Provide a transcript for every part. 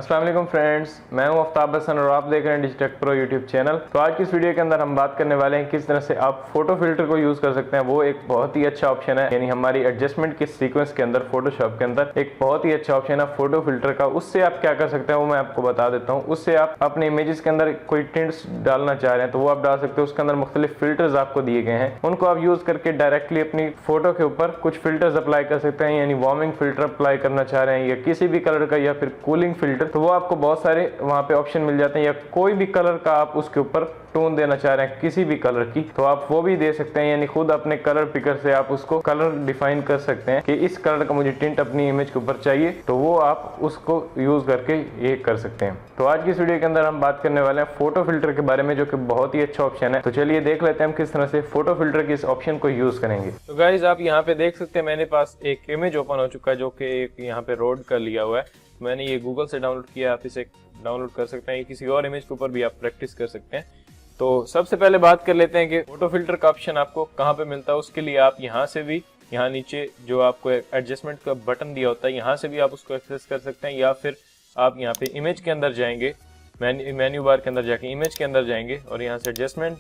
अस्सलाम वालेकुम फ्रेंड्स, मैं हूं आफ्ताब हसन और आप देख रहे हैं डिजिटेक प्रो यूट्यूब चैनल। तो आज की इस वीडियो के अंदर हम बात करने वाले हैं किस तरह से आप फोटो फिल्टर को यूज कर सकते हैं। वो एक बहुत ही अच्छा ऑप्शन है, यानी हमारी एडजस्टमेंट के सीक्वेंस के अंदर फोटोशॉप के अंदर एक बहुत ही अच्छा ऑप्शन है फोटो फिल्टर का। उससे आप क्या कर सकते हैं वो मैं आपको बता देता हूँ। उससे आप अपने इमेजेस के अंदर कोई टिंट्स डालना चाह रहे हैं तो वो आप डाल सकते हो। उसके अंदर मुख्तलिफ फिल्टर्स आपको दिए गए हैं, उनको आप यूज करके डायरेक्टली अपनी फोटो के ऊपर कुछ फिल्टर्स अप्लाई कर सकते हैं। यानी वार्मिंग फिल्टर अप्लाई करना चाह रहे हैं या किसी भी कलर का या फिर कूलिंग फिल्टर, तो वो आपको बहुत सारे वहां पे ऑप्शन मिल जाते हैं। या कोई भी कलर का आप उसके ऊपर टोन देना चाह रहे हैं किसी भी कलर की, तो आप वो भी दे सकते हैं। यानी खुद अपने कलर पिकर से आप उसको कलर डिफाइन कर सकते हैं कि इस कलर का मुझे टिंट अपनी इमेज के ऊपर चाहिए, तो वो आप उसको यूज करके ये कर सकते हैं। तो आज की इस वीडियो के अंदर हम बात करने वाले हैं फोटो फिल्टर के बारे में, जो कि बहुत ही अच्छा ऑप्शन है। तो चलिए देख लेते हैं हम किस तरह से फोटो फिल्टर के इस ऑप्शन को यूज करेंगे। तो गाइज आप यहाँ पे देख सकते हैं मेरे पास एक इमेज ओपन हो चुका है जो कि एक यहाँ पे रोड कर लिया हुआ है। मैंने ये गूगल से डाउनलोड किया, आप इसे डाउनलोड कर सकते हैं। किसी और इमेज के ऊपर भी आप प्रैक्टिस कर सकते हैं। तो सबसे पहले बात कर लेते हैं कि फोटो फिल्टर का ऑप्शन आपको कहाँ पे मिलता है। उसके लिए आप यहाँ से भी, यहाँ नीचे जो आपको एडजस्टमेंट का बटन दिया होता है, यहाँ से भी आप उसको एक्सेस कर सकते हैं। या फिर आप यहाँ पे इमेज के अंदर जाएंगे, मेन्यू बार के अंदर जाके इमेज के अंदर जाएंगे और यहाँ से एडजस्टमेंट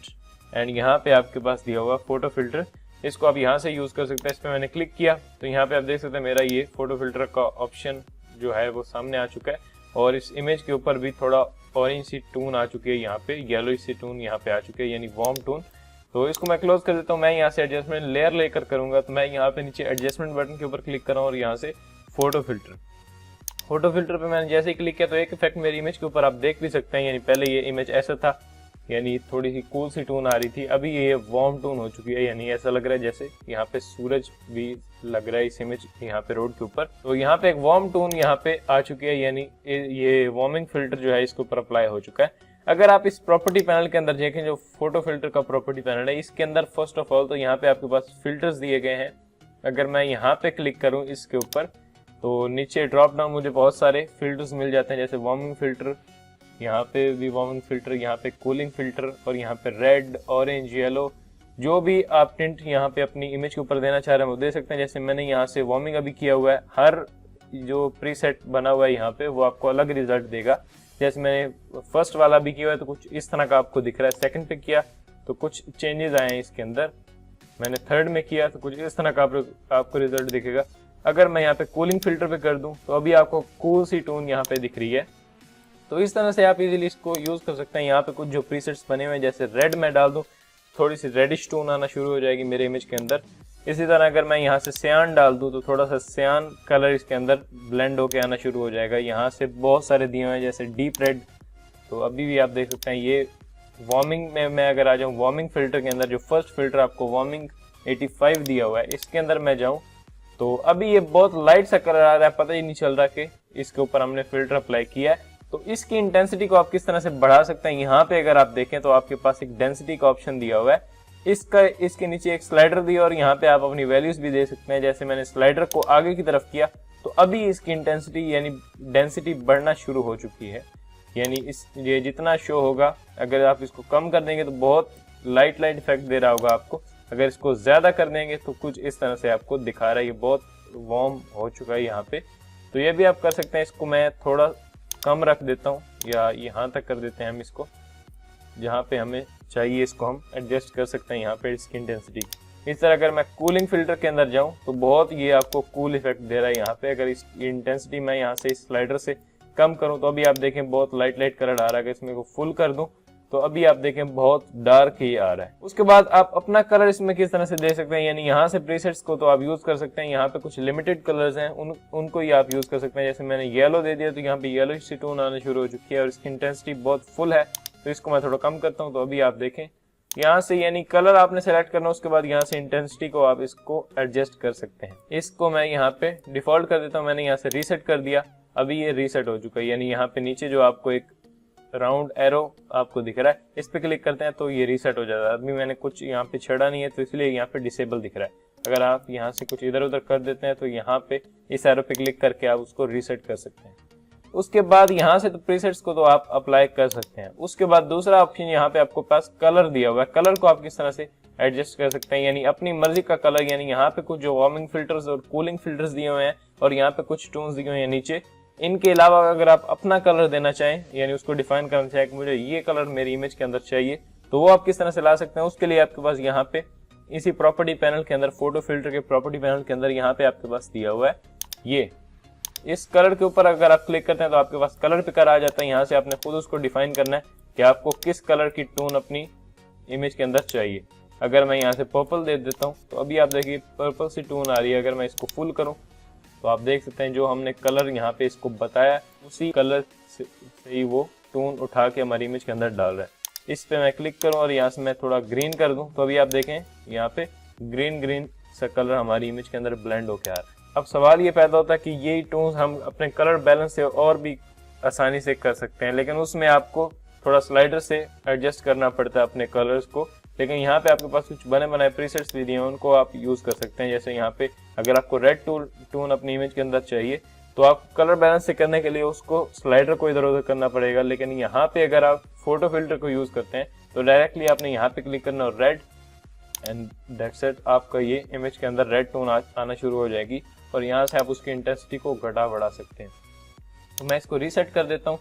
एंड यहाँ पे आपके पास दिया हुआ फोटो फिल्टर, इसको आप यहाँ से यूज कर सकते हैं। इस पर मैंने क्लिक किया तो यहाँ पे आप देख सकते हैं मेरा ये फोटो फिल्टर का ऑप्शन जो है वो सामने आ चुका है। और इस इमेज के ऊपर भी थोड़ा ऑरेंज सी टून आ चुकी है, यहाँ पे येलो सी टून यहाँ पे आ चुकी है, यानी वार्म टून। तो इसको मैं क्लोज कर देता हूँ। मैं यहाँ से एडजस्टमेंट लेयर लेकर करूंगा, तो मैं यहाँ पे नीचे एडजस्टमेंट बटन के ऊपर क्लिक कर रहा हूँ और यहाँ से फोटो फिल्टर पे मैंने जैसे ही क्लिक किया तो एक इफेक्ट मेरी इमेज के ऊपर आप देख भी सकते हैं। यानी पहले ये इमेज ऐसा था, यानी थोड़ी सी कूल सी टून आ रही थी, अभी ये वार्म टून हो चुकी है। यानी ऐसा लग रहा है जैसे यहाँ पे सूरज भी लग रहा है इस इमेज यहाँ पे रोड के ऊपर। तो यहाँ पे एक वार्म टून यहाँ पे आ चुकी है, यानी ये वार्मिंग फिल्टर जो है इसके ऊपर अप्लाई हो चुका है। अगर आप इस प्रॉपर्टी पैनल के अंदर देखें, जो फोटो फिल्टर का प्रॉपर्टी पैनल है, इसके अंदर फर्स्ट ऑफ ऑल तो यहाँ पे आपके पास फिल्टर्स दिए गए हैं। अगर मैं यहाँ पे क्लिक करूँ इसके ऊपर तो नीचे ड्रॉप डाउन मुझे बहुत सारे फिल्टर्स मिल जाते हैं, जैसे वार्मिंग फिल्टर, यहाँ पे भी वार्मिंग फिल्टर, यहाँ पे कूलिंग फिल्टर और यहाँ पे रेड, ऑरेंज, येलो, जो भी आप टिंट यहाँ पे अपनी इमेज के ऊपर देना चाह रहे हैं वो दे सकते हैं। जैसे मैंने यहाँ से वार्मिंग अभी किया हुआ है, हर जो प्रीसेट बना हुआ है यहाँ पे वो आपको अलग रिजल्ट देगा। जैसे मैंने फर्स्ट वाला भी किया हुआ है तो कुछ इस तरह का आपको दिख रहा है, सेकंड पे किया तो कुछ चेंजेस आए हैं इसके अंदर, मैंने थर्ड में किया तो कुछ इस तरह का आपको रिजल्ट दिखेगा। अगर मैं यहाँ पे कूलिंग फिल्टर पे कर दूं तो अभी आपको कूल सी टोन यहाँ पे दिख रही है। तो इस तरह से आप इजीली इसको यूज कर सकते हैं। यहाँ पे कुछ जो प्रीसेट्स बने हुए हैं, जैसे रेड में डाल दूं थोड़ी सी रेडिश टोन आना शुरू हो जाएगी मेरे इमेज के अंदर। इसी तरह अगर मैं यहाँ से सियान डाल दूं तो थोड़ा सा सियान कलर इसके अंदर ब्लेंड होके आना शुरू हो जाएगा। यहाँ से बहुत सारे दिए हुए हैं जैसे डीप रेड, तो अभी भी आप देख सकते हैं। ये वार्मिंग में मैं अगर आ जाऊँ, वार्मिंग फिल्टर के अंदर जो फर्स्ट फिल्टर आपको वार्मिंग 85 दिया हुआ है, इसके अंदर मैं जाऊँ तो अभी ये बहुत लाइट सा कलर आ रहा है, पता ही नहीं चल रहा कि इसके ऊपर हमने फिल्टर अप्लाई किया है। तो इसकी इंटेंसिटी को आप किस तरह से बढ़ा सकते हैं, यहाँ पे अगर आप देखें तो आपके पास एक डेंसिटी का ऑप्शन दिया हुआ है। इसके नीचे एक स्लाइडर दिया और यहाँ पे आप अपनी वैल्यूज भी दे सकते हैं। जैसे मैंने स्लाइडर को आगे की तरफ किया तो अभी इसकी इंटेंसिटी यानी डेंसिटी बढ़ना शुरू हो चुकी है। यानी ये जितना शो होगा, अगर आप इसको कम कर देंगे तो बहुत लाइट इफेक्ट दे रहा होगा आपको। अगर इसको ज्यादा कर देंगे तो कुछ इस तरह से आपको दिखा रहा है, ये बहुत वार्म हो चुका है यहाँ पे। तो ये भी आप कर सकते हैं। इसको मैं थोड़ा कम रख देता हूँ या यहाँ तक कर देते हैं हम इसको, जहाँ पे हमें चाहिए इसको हम एडजस्ट कर सकते हैं यहाँ पे इसकी इंटेंसिटी। इस तरह अगर मैं कूलिंग फिल्टर के अंदर जाऊँ तो बहुत ये आपको कूल इफेक्ट दे रहा है यहाँ पे। अगर इसकी इंटेंसिटी मैं यहाँ से इस स्लाइडर से कम करूँ तो अभी आप देखें बहुत लाइट कलर आ रहा है। इसमें को फुल कर दूं तो अभी आप देखें बहुत डार्क ही आ रहा है। उसके बाद आप अपना कलर इसमें किस तरह से दे सकते हैं, यानी यहाँ से प्रीसेट्स को तो आप यूज कर सकते हैं। यहाँ पे कुछ लिमिटेड कलर्स हैं, उनको ही आप यूज कर सकते हैं। जैसे मैंने येलो दे दिया तो यहाँ पे येलो सी टोन आना शुरू हो चुकी है और इसकी इंटेंसिटी बहुत फुल है, तो इसको मैं थोड़ा कम करता हूँ। तो अभी आप देखें यहाँ से, यानी कलर आपने सेलेक्ट करना, उसके बाद यहाँ से इंटेंसिटी को आप इसको एडजस्ट कर सकते हैं। इसको मैं यहाँ पे डिफॉल्ट कर देता हूँ। मैंने यहाँ से रीसेट कर दिया, अभी ये रीसेट हो चुका है। यानी यहाँ पे नीचे जो आपको एक राउंड एरो आपको दिख रहा है, इस पे क्लिक करते हैं तो ये रीसेट हो जाता है। अभी मैंने कुछ यहाँ पे छेड़ा नहीं है तो इसलिए यहाँ पे डिसेबल दिख रहा है। अगर आप यहाँ से कुछ इधर उधर कर देते हैं तो यहाँ पे इस एरो पे क्लिक करके आप उसको रीसेट कर सकते हैं। उसके बाद यहाँ से तो प्रीसेट्स को तो आप अप्लाई कर सकते हैं। उसके बाद दूसरा ऑप्शन यहाँ पे आपको पास कलर दिया हुआ है। कलर को आप किस तरह से एडजस्ट कर सकते हैं, यानी अपनी मर्जी का कलर। यानी यहाँ पे कुछ जो वार्मिंग फिल्टर्स और कूलिंग फिल्टर्स दिए हुए हैं और यहाँ पे कुछ टोन्स दिए हुए हैं नीचे, इनके अलावा अगर आप अपना कलर देना चाहें, यानी उसको डिफाइन करना चाहें कि मुझे ये कलर मेरी इमेज के अंदर चाहिए, तो वो आप किस तरह से ला सकते हैं। उसके लिए आपके पास यहाँ पे इसी प्रॉपर्टी पैनल के अंदर, फोटो फिल्टर के प्रॉपर्टी पैनल के अंदर यहाँ पे आपके पास दिया हुआ है ये, इस कलर के ऊपर अगर आप क्लिक करते हैं तो आपके पास कलर पिकर आ जाता है। यहाँ से आपने खुद उसको डिफाइन करना है कि आपको किस कलर की टोन अपनी इमेज के अंदर चाहिए। अगर मैं यहाँ से पर्पल दे देता हूँ तो अभी आप देखिए पर्पल सी टोन आ रही है। अगर मैं इसको फुल करूँ तो आप देख सकते हैं जो हमने कलर यहाँ पे इसको बताया उसी कलर से ही वो टोन उठा के हमारी इमेज के अंदर डाल रहा है। इस पे मैं क्लिक करूँ और यहाँ से मैं थोड़ा ग्रीन कर दूँ तो अभी आप देखें यहाँ पे ग्रीन ग्रीन सा कलर हमारी इमेज के अंदर ब्लेंड होके आ रहा है। अब सवाल ये पैदा होता है कि यही टोन्स हम अपने कलर बैलेंस से और भी आसानी से कर सकते हैं, लेकिन उसमें आपको थोड़ा स्लाइडर से एडजस्ट करना पड़ता है अपने कलर्स को। लेकिन यहाँ पे आपके पास कुछ बने बनाए प्रीसेट्स भी दिए हैं, उनको आप यूज कर सकते हैं। जैसे यहाँ पे अगर आपको रेड टोन अपनी इमेज के अंदर चाहिए तो आप कलर बैलेंस से करने के लिए उसको स्लाइडर को इधर उधर करना पड़ेगा, लेकिन यहाँ पे अगर आप फोटो फिल्टर को यूज करते हैं तो डायरेक्टली आपने यहाँ पे क्लिक करना और रेड, एंड दैट्स इट, आपका ये इमेज के अंदर रेड टोन आना शुरू हो जाएगी और यहाँ से आप उसकी इंटेंसिटी को घटा बढ़ा सकते हैं। तो मैं इसको रीसेट कर देता हूँ।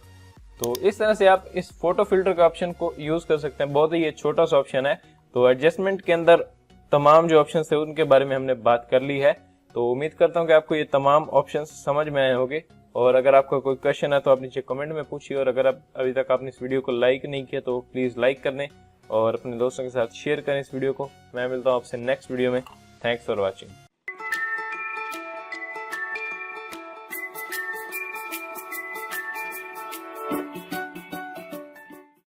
तो इस तरह से आप इस फोटो फिल्टर का ऑप्शन को यूज कर सकते हैं। बहुत ही ये छोटा सा ऑप्शन है। तो एडजस्टमेंट के अंदर तमाम जो ऑप्शन है उनके बारे में हमने बात कर ली है। तो उम्मीद करता हूँ कि आपको ये तमाम ऑप्शन समझ में आए होंगे, और अगर आपका कोई क्वेश्चन है तो आप नीचे कमेंट में पूछिए, और अगर आप अभी तक आपने इस वीडियो को लाइक नहीं किया तो प्लीज़ लाइक कर दें और अपने दोस्तों के साथ शेयर करें इस वीडियो को। मैं मिलता हूँ आपसे नेक्स्ट वीडियो में। Thanks for watching.